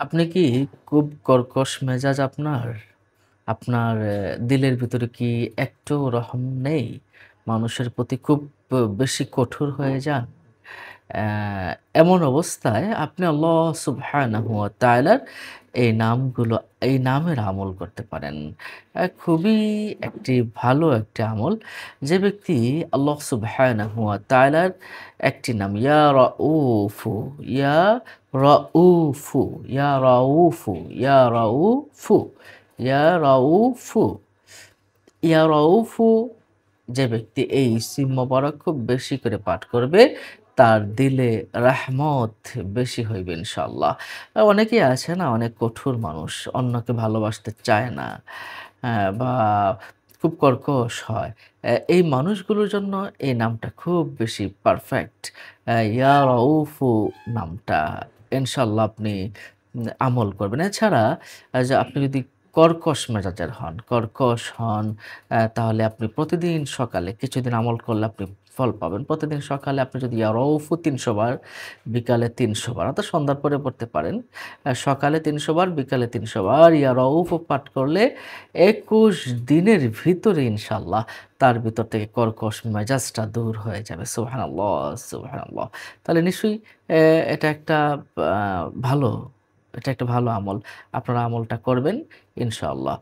আপনি কি খুব কর্কশ মেজাজ আপনার? আপনার দিলের ভিতরে কি একটুও রহম নেই? মানুষের প্রতি খুব বেশি কঠোর হয়ে যান? অ্যা এমন অবস্থায় আপনি আল্লাহ সুবহানাহু ওয়া তাআলার এই নামগুলো, এই নামের আমল করতে পারেন। খুবই ভালো একটি আমল। যে ব্যক্তি আল্লাহ সুবহানাহু ওয়া তাআলার একটি নাম ইয়া রাউফু, ইয়া রাউফু, ইয়া রাউফু, ইয়া রাউফু, ইয়া রাউফু, ইয়া রাউফু, যে ব্যক্তি এই ইসিম মোবারক খুব বেশি করে পাঠ করবে, তার দিলে রাহমত বেশি হইবে ইনশাআল্লাহ। অনেকেই আছে না, অনেক কঠোর মানুষ, অন্যকে ভালোবাসতে চায় না, বা খুব কর্কশ হয়। এই মানুষগুলোর জন্য এই নামটা খুব বেশি পারফেক্ট। ইয়া রাউফু নামটা ইনশাআল্লাহ আপনি আমল করবেন। এছাড়া যে আপনি যদি কর্কশ হন, তাহলে আপনি প্রতিদিন সকালে কিছুদিন আমল করলে আপনি ফল পাবেন। প্রতিদিন সকালে আপনি যদি ইয়া রাউফু ৩০০ বার, বিকালে ৩০০ বার অর্থাৎ সন্ধ্যার পরে পড়তে পারেন। সকালে ৩০০ বার, বিকালে ৩০০ বার ইয়া রাউফু পাঠ করলে ২১ দিনের ভিতরে ইনশাআল্লাহ তার ভিতর থেকে কর্কশ মেজাজটা দূর হয়ে যাবে। সুবহানাল্লাহ, সুবহানাল্লাহ। তাহলে নিশ্চয়ই অ্যা এটা একটা আ ভালো এটা একটা ভালো আমল। আপনারা আমলটা করবেন ইনশাআল্লাহ।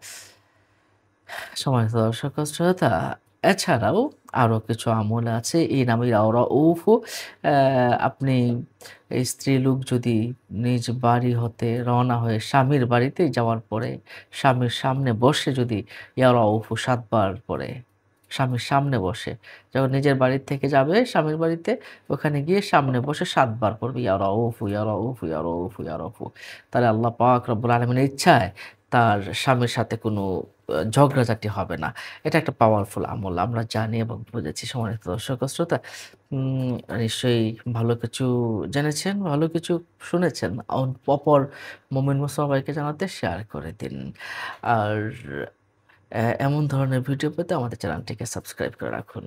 সম্মানিত দর্শক শ্রোতা, এছাড়াও আরো কিছু আমল আছে এই নামে রাউফু। আপনি স্ত্রীলোক যদি নিজ বাড়ি হতে রওনা হয়ে স্বামীর বাড়িতে যাওয়ার পরে স্বামীর সামনে বসে যদি ইয়া রাউফু ৭ বার পড়ে, স্বামীর সামনে বসে, যখন নিজের বাড়ি থেকে যাবে স্বামীর বাড়িতে, ওখানে গিয়ে সামনে বসে ৭ বার পড়বে ইয়া রাউফু, ইয়া রাউফু, ইয়া রাউফু, ইয়া রাউফু। তাহলে আল্লাহ পাক রব্বুল আলামিনের ইচ্ছায় তার স্বামীর সাথে কোনো ঝগড়াঝাটি হবে না। এটা একটা পাওয়ারফুল আমল। আমরা জানি এবং বুঝেছি। সম্মানিত দর্শক ও শ্রোতা, উম নিশ্চয়ই ভালো কিছু জেনেছেন, ভালো কিছু শুনেছেন। অপর মুমিন মুসলমান ভাইকে জানাতে শেয়ার করে দিন। আর এমন ধরনের ভিডিও পেতে আমাদের চ্যানেলটিকে সাবস্ক্রাইব করে রাখুন।